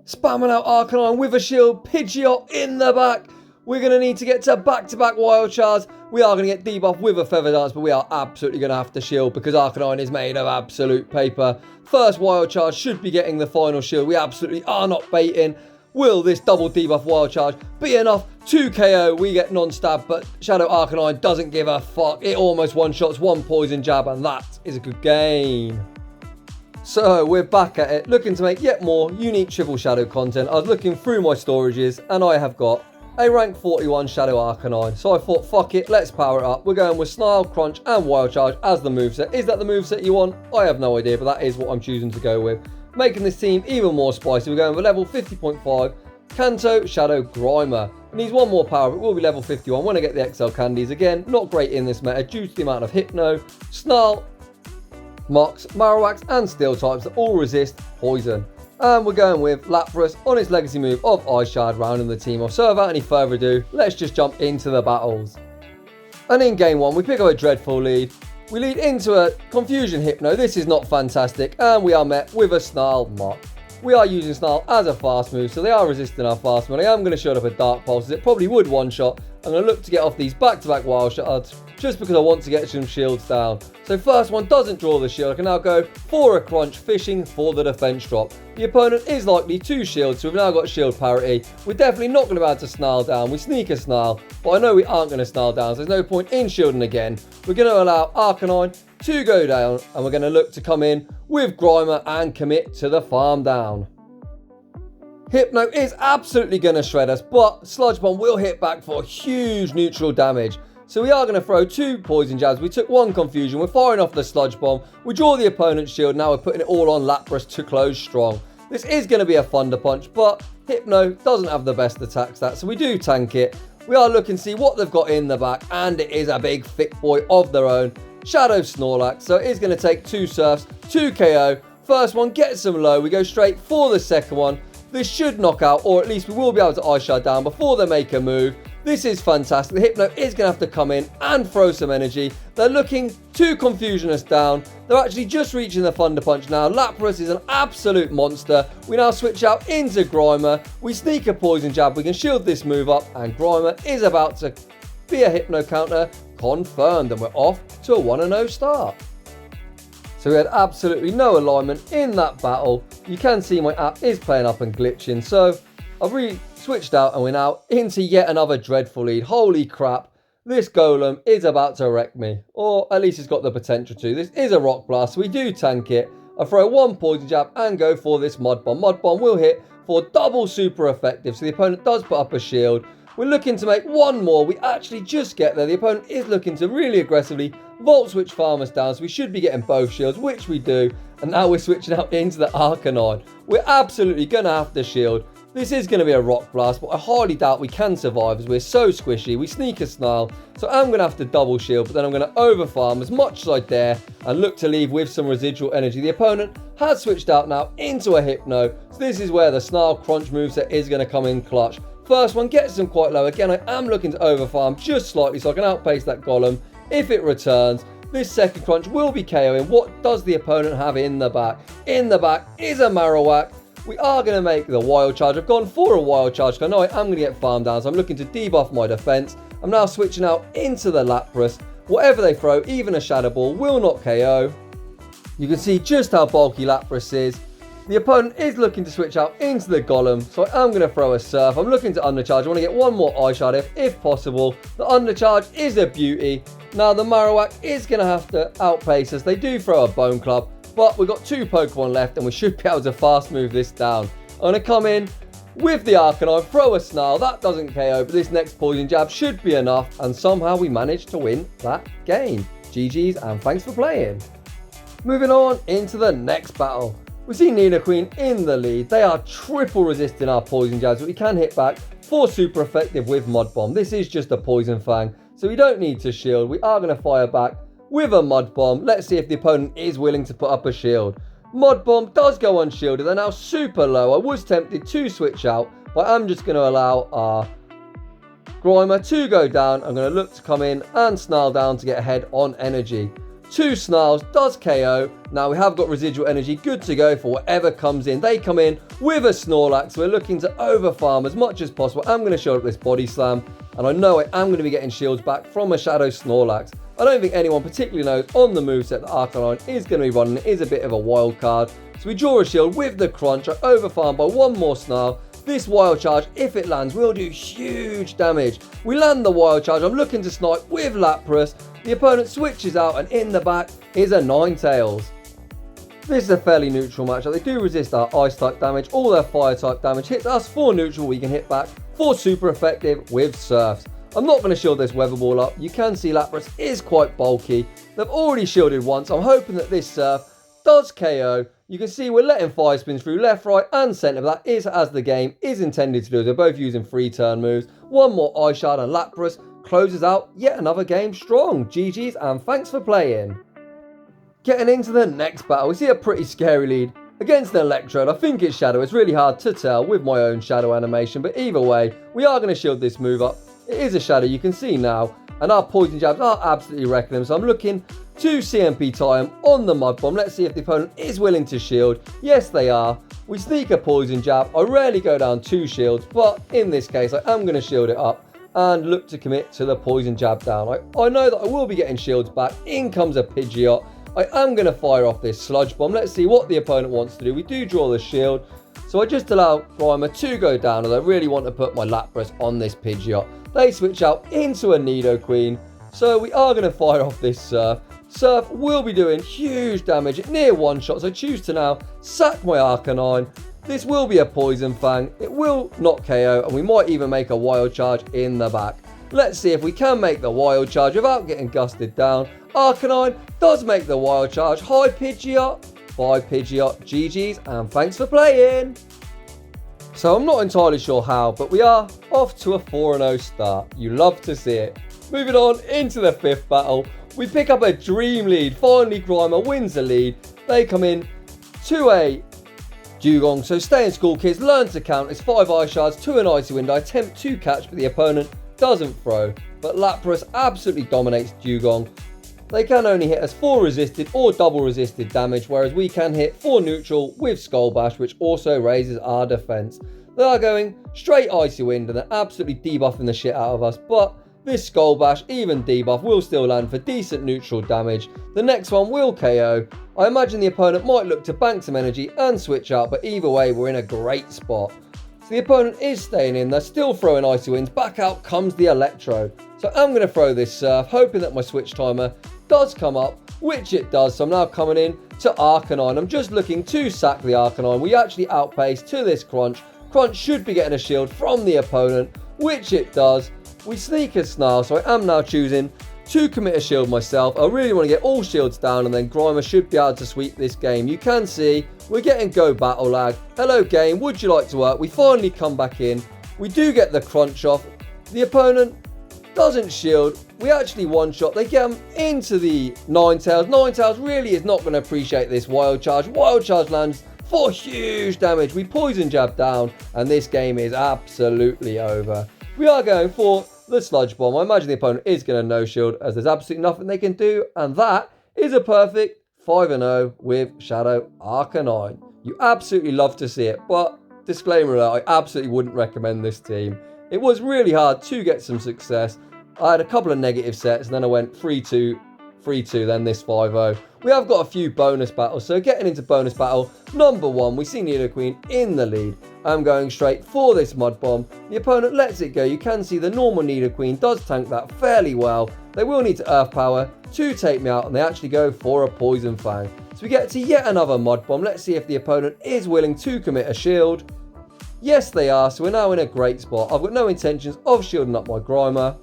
Spamming out Arcanine with a shield. Pidgeot in the back. We're going to need to get to back-to-back Wild Charge. We are going to get debuffed with a Feather Dance, but we are absolutely going to have to shield because Arcanine is made of absolute paper. First Wild Charge should be getting the final shield. We absolutely are not baiting. Will this double debuff Wild Charge be enough to KO? We get non-stab, but Shadow Arcanine doesn't give a fuck. It almost one-shots one Poison Jab, and that is a good game. So we're back at it, looking to make yet more unique Triple Shadow content. I was looking through my storages, and I have got a rank 41 Shadow Arcanine. So I thought, fuck it, let's power it up. We're going with Snarl, Curnch, and Wild Charge as the moveset. Is that the moveset you want? I have no idea, but that is what I'm choosing to go with. Making this team even more spicy, we're going with level 50.5 KANTO Shadow Grimer. It needs one more power, but it will be level 51 when I get the XL candies. Again, not great in this meta due to the amount of Hypno, Snarl, Mox, Marowak, and Steel types that all resist poison. And we're going with Lapras on its legacy move of Ice Shard, rounding the team off. So without any further ado, let's just jump into the battles. And in game 1, we pick up a dreadful lead. We lead into a Confusion Hypno. This is not fantastic, and we are met with a Snarl Mock. We are using Snarl as a fast move, so they are resisting our fast move. I am going to shield up a Dark Pulse, as it probably would one-shot. I'm going to look to get off these back-to-back Wild Shards, just because I want to get some shields down. So first one doesn't draw the shield. I can now go for a Crunch, fishing for the defense drop. The opponent is likely to shield, so we've now got shield parity. We're definitely not going to be able to Snarl down. We sneak a Snarl, but I know we aren't going to Snarl down, so there's no point in shielding again. We're going to allow Arcanine to go down, and we're going to look to come in with Grimer and commit to the farm down. Hypno is absolutely going to shred us, but Sludge Bomb will hit back for huge neutral damage. So we are going to throw 2 Poison Jabs. We took 1 Confusion. We're firing off the Sludge Bomb. We draw the opponent's shield. Now we're putting it all on Lapras to close strong. This is going to be a Thunder Punch, but Hypno doesn't have the best attack stats, so we do tank it. We are looking to see what they've got in the back, and it is a big thick boy of their own, Shadow Snorlax. So it is going to take 2 Surfs, 2 KO. First one gets them low. We go straight for the second one. This should knock out, or at least we will be able to Ice Shard down before they make a move. This is fantastic. The Hypno is going to have to come in and throw some energy. They're looking to Confusion us down. They're actually just reaching the Thunder Punch now. Lapras is an absolute monster. We now switch out into Grimer. We sneak a Poison Jab. We can shield this move up, and Grimer is about to be a Hypno counter confirmed, and we're off to a 1-0 start. So we had absolutely no alignment in that battle. You can see my app is playing up and glitching. So I've switched out and we're now into yet another dreadful lead. Holy crap. This Golem is about to wreck me. Or at least it's got the potential to. This is a Rock Blast. So we do tank it. I throw 1 Poison Jab and go for this Mud Bomb. Mud Bomb will hit for double super effective. So the opponent does put up a shield. We're looking to make 1 more. We actually just get there. The opponent is looking to really aggressively Volt Switch farm us down. So we should be getting both shields, which we do. And now we're switching out into the Arcanine. We're absolutely going to have to shield. This is going to be a Rock Blast, but I highly doubt we can survive as we're so squishy. We sneak a Snarl, so I'm going to have to double shield, but then I'm going to overfarm as much as I dare and look to leave with some residual energy. The opponent has switched out now into a Hypno, so this is where the Snarl Crunch moveset is going to come in clutch. First one gets them quite low. Again, I am looking to overfarm just slightly so I can outpace that Golem if it returns. This second Crunch will be KOing. What does the opponent have in the back? In the back is a Marowak. We are going to make the Wild Charge. I've gone for a Wild Charge because I know I am going to get farmed down. So I'm looking to debuff my defense. I'm now switching out into the Lapras. Whatever they throw, even a Shadow Ball, will not KO. You can see just how bulky Lapras is. The opponent is looking to switch out into the Golem. So I am going to throw a Surf. I'm looking to undercharge. I want to get 1 more Ice Shard if possible. The undercharge is a beauty. Now the Marowak is going to have to outpace us. They do throw a Bone Club. But we've got 2 Pokemon left and we should be able to fast move this down. I'm going to come in with the Arcanine, throw a Snarl. That doesn't KO, but this next Poison Jab should be enough. And somehow we managed to win that game. GG's and thanks for playing. Moving on into the next battle. We see Nidoqueen in the lead. They are triple resisting our Poison Jabs, but we can hit back for super effective with Mud Bomb. This is just a Poison Fang, so we don't need to shield. We are going to fire back with a Mud Bomb. Let's see if the opponent is willing to put up a shield. Mud Bomb does go unshielded. They're now super low. I was tempted to switch out, but I'm just going to allow our Grimer to go down. I'm going to look to come in and Snarl down to get ahead on energy. 2 Snarls does KO. Now we have got residual energy good to go for whatever comes in. They come in with a Snorlax. We're looking to overfarm as much as possible. I'm going to shield up this Body Slam. And I know I am going to be getting shields back from a Shadow Snorlax. I don't think anyone particularly knows on the moveset that Arcanine is going to be running. It is a bit of a wild card. So we draw a shield with the Crunch. I overfarm by 1 more Snarl. This Wild Charge, if it lands, will do huge damage. We land the Wild Charge. I'm looking to snipe with Lapras. The opponent switches out, and in the back is a Ninetales. This is a fairly neutral matchup. They do resist our Ice type damage. All their Fire type damage hits us for neutral. We can hit back for super effective with Surfs. I'm not going to shield this Weather Ball up. You can see Lapras is quite bulky. They've already shielded once. I'm hoping that this Surf does KO. You can see we're letting Fire Spins through left, right and centre. But that is as the game is intended to do. They're both using 3 turn moves. 1 more Ice Shard and Lapras closes out yet another game strong. GG's and thanks for playing. Getting into the next battle, we see a pretty scary lead against an Electrode. I think it's Shadow. It's really hard to tell with my own Shadow animation. But either way, we are going to shield this move up. It is a Shadow, you can see now. And our Poison Jabs are absolutely wrecking them. So I'm looking to CMP tie him on the Mud Bomb. Let's see if the opponent is willing to shield. Yes, they are. We sneak a Poison Jab. I rarely go down 2 shields. But in this case, I am going to shield it up and look to commit to the Poison Jab down. I know that I will be getting shields back. In comes a Pidgeot. I am going to fire off this Sludge Bomb. Let's see what the opponent wants to do. We do draw the shield. So I just allow Grimer to go down, as I really want to put my Lapras on this Pidgeot. They switch out into a Nidoqueen. So we are going to fire off this Surf. Surf will be doing huge damage at near 1 shot. So I choose to now sack my Arcanine. This will be a Poison Fang. It will not KO, and we might even make a Wild Charge in the back. Let's see if we can make the Wild Charge without getting gusted down. Arcanine does make the Wild Charge. Hi Pidgeot. Bye Pidgeot. GG's and thanks for playing. So I'm not entirely sure how, but we are off to a 4-0 start. You love to see it. Moving on into the 5th battle. We pick up a dream lead. Finally Grimer wins the lead. They come in to a Dugong. So stay in school kids. Learn to count. It's 5 Ice Shards to an Icy Wind. I attempt to catch, but the opponent doesn't throw. But Lapras absolutely dominates Dugong. They can only hit us for resisted or double resisted damage, whereas we can hit for neutral with Skull Bash, which also raises our defense. They are going straight Icy Wind and they're absolutely debuffing the shit out of us, but this Skull Bash, even debuff, will still land for decent neutral damage. The next one will KO. I imagine the opponent might look to bank some energy and switch out, but either way, we're in a great spot. So the opponent is staying in, they're still throwing Icy Winds. Back out comes the Electrode. So I'm going to throw this Surf, hoping that my switch timer does come up, which it does. So I'm now coming in to Arcanine. I'm just looking to sack the Arcanine. We actually outpace to this Crunch. Crunch should be getting a shield from the opponent, which it does. We sneak a Snarl, so I am now choosing to commit a shield myself. I really want to get all shields down, and then Grimer should be able to sweep this game. You can see we're getting go battle lag. Hello game, would you like to work? We finally come back in. We do get the Crunch off. The opponent doesn't shield. We actually one-shot. They get him into the Ninetales. Ninetales really is not going to appreciate this Wild Charge. Wild Charge lands for huge damage. We Poison Jab down, and this game is absolutely over. We are going for the Sludge Bomb. I imagine the opponent is going to no-shield, as there's absolutely nothing they can do, and that is a perfect 5-0 with Shadow Arcanine. You absolutely love to see it, but disclaimer alert, I absolutely wouldn't recommend this team. It was really hard to get some success. I had a couple of negative sets, and then I went 3-2, 3-2, then this 5-0. We have got a few bonus battles, so getting into bonus battle number 1, we see Nidoqueen in the lead. I'm going straight for this Mud Bomb. The opponent lets it go. You can see the normal Nidoqueen does tank that fairly well. They will need to Earth Power to take me out, and they actually go for a Poison Fang. So we get to yet another Mud Bomb. Let's see if the opponent is willing to commit a shield. Yes, they are, so we're now in a great spot. I've got no intentions of shielding up my Grimer.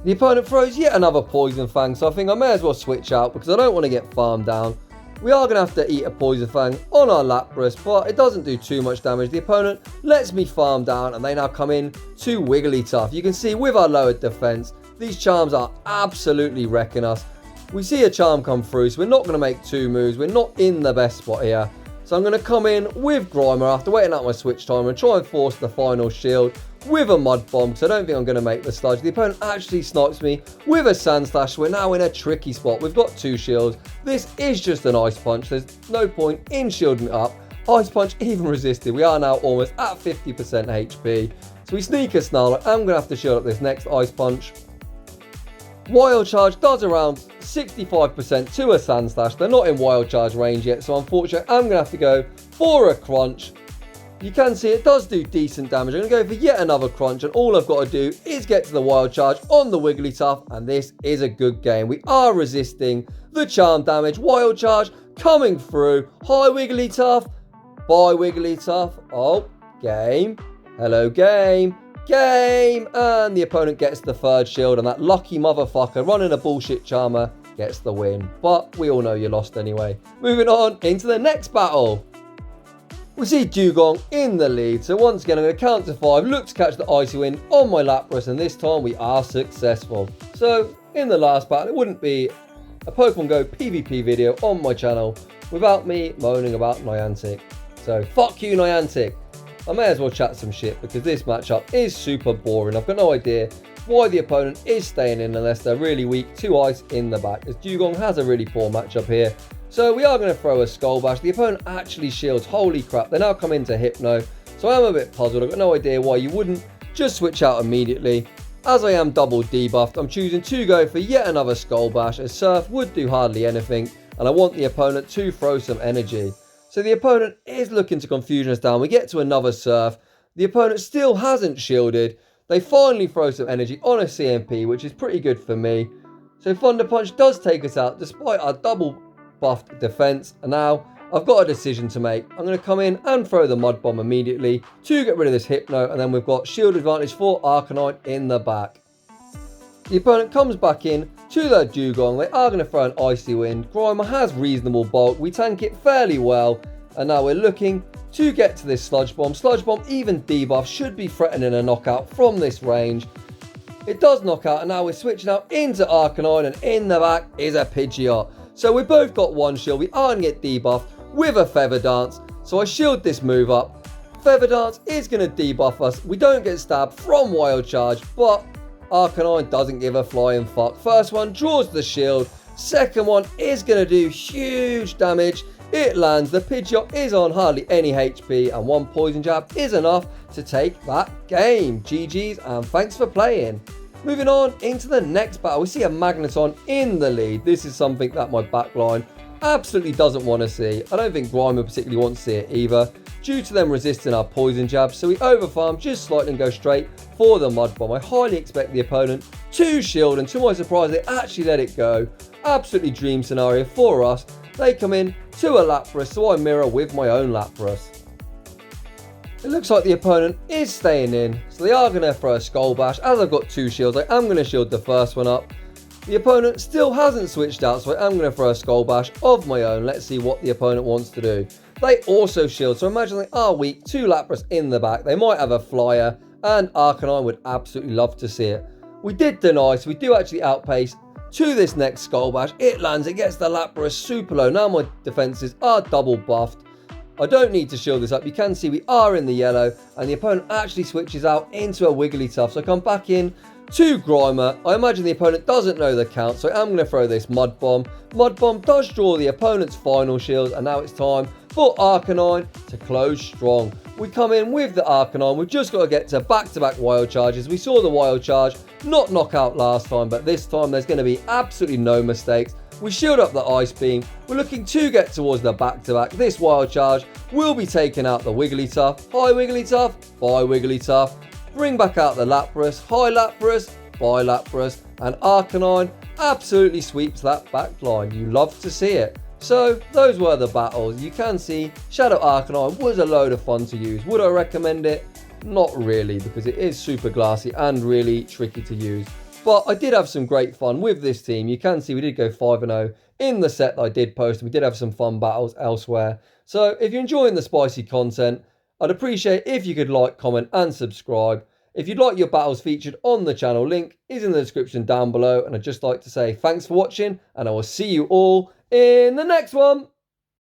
The opponent throws yet another Poison Fang, so I think I may as well switch out because I don't want to get farmed down. We are going to have to eat a Poison Fang on our Lapras, but it doesn't do too much damage. The opponent lets me farm down, and they now come in to Wigglytuff. You can see with our lowered defense, these charms are absolutely wrecking us. We see a charm come through, so we're not going to make 2 moves. We're not in the best spot here. So I'm going to come in with Grimer after waiting out my switch time and try and force the final shield with a Mud Bomb, because I don't think I'm going to make the sludge. The opponent actually snipes me with a Sand Slash. We're now in a tricky spot. We've got 2 shields. This is just an Ice Punch. There's no point in shielding it up. Ice Punch even resisted. We are now almost at 50% HP. So we sneak a Snarl. I'm going to have to shield up this next Ice Punch. Wild Charge does around 65% to a Sand Slash. They're not in Wild Charge range yet, so unfortunately I'm going to have to go for a Crunch. You can see it does do decent damage. I'm going to go for yet another Crunch, and all I've got to do is get to the Wild Charge on the Wigglytuff, and this is a good game. We are resisting the Charm damage. Wild Charge coming through. Hi Wigglytuff. Bye Wigglytuff. Oh, game. Hello game. Game. And the opponent gets the 3rd shield, and that lucky motherfucker running a bullshit Charmer gets the win. But we all know you lost anyway. Moving on into the next battle. We see Dugong in the lead, so once again I'm going to count to 5, look to catch the Icy Wind on my Lapras, and this time we are successful. So in the last battle, it wouldn't be a Pokemon Go PvP video on my channel without me moaning about Niantic. So fuck you Niantic. I may as well chat some shit because this matchup is super boring. I've got no idea why the opponent is staying in unless they're really weak to Ice in the back, as Dugong has a really poor matchup here. So we are going to throw a Skull Bash. The opponent actually shields. Holy crap, they now come into Hypno. So I am a bit puzzled. I've got no idea why you wouldn't just switch out immediately. As I am double debuffed, I'm choosing to go for yet another Skull Bash, as Surf would do hardly anything, and I want the opponent to throw some energy. So the opponent is looking to confusion us down. We get to another Surf. The opponent still hasn't shielded. They finally throw some energy on a CMP, which is pretty good for me. So Thunder Punch does take us out despite our double buffed defense, and now I've got a decision to make. I'm going to come in and throw the Mud Bomb immediately to get rid of this Hypno, and then we've got shield advantage for Arcanine in the back. The opponent comes back in to their Dugong. They are going to throw an Icy Wind. Grimer has reasonable bulk. We tank it fairly well, and now we're looking to get to this Sludge Bomb. Sludge Bomb, even debuff, should be threatening a knockout from this range. It does knock out, and now we're switching out into Arcanine, and in the back is a Pidgeot. So we both got 1 shield. We are going to get debuffed with a Feather Dance. So I shield this move up. Feather Dance is going to debuff us. We don't get stabbed from Wild Charge, but Arcanine doesn't give a flying fuck. First one draws the shield. Second one is going to do huge damage. It lands. The Pidgeot is on hardly any HP, and 1 Poison Jab is enough to take that game. GG's, and thanks for playing. Moving on into the next battle, we see a Magneton in the lead. This is something that my backline absolutely doesn't want to see. I don't think Grimer particularly wants to see it either, due to them resisting our Poison Jab. So we overfarm just slightly and go straight for the Mud Bomb. I highly expect the opponent to shield, and to my surprise, they actually let it go. Absolutely dream scenario for us. They come in to a Lapras, so I mirror with my own Lapras. It looks like the opponent is staying in, so they are going to throw a Skull Bash. As I've got 2 shields, I am going to shield the first one up. The opponent still hasn't switched out, so I am going to throw a Skull Bash of my own. Let's see what the opponent wants to do. They also shield, so imagine they are weak. 2 Lapras in the back. They might have a Flyer, and Arcanine would absolutely love to see it. We did deny, so we do actually outpace to this next Skull Bash. It lands, it gets the Lapras super low. Now my defenses are double buffed. I don't need to shield this up. You can see we are in the yellow, and the opponent actually switches out into a Wigglytuff. So I come back in to Grimer. I imagine the opponent doesn't know the count, so I'm going to throw this Mud Bomb. Mud Bomb does draw the opponent's final shield, and now it's time for Arcanine to close strong. We come in with the Arcanine. We've just got to get to back-to-back Wild Charges. We saw the Wild Charge not knock out last time, but this time there's going to be absolutely no mistakes. We shield up the Ice Beam. We're looking to get towards the back-to-back. This Wild Charge will be taking out the Wigglytuff. Hi Wigglytuff. Bye Wigglytuff. Bring back out the Lapras. Hi Lapras. Bye Lapras. And Arcanine absolutely sweeps that back line. You love to see it. So those were the battles. You can see Shadow Arcanine was a load of fun to use. Would I recommend it? Not really, because it is super glassy and really tricky to use. But I did have some great fun with this team. You can see we did go 5-0 in the set that I did post. We did have some fun battles elsewhere. So if you're enjoying the spicy content, I'd appreciate if you could like, comment and subscribe. If you'd like your battles featured on the channel, link is in the description down below. And I'd just like to say thanks for watching, and I will see you all in the next one.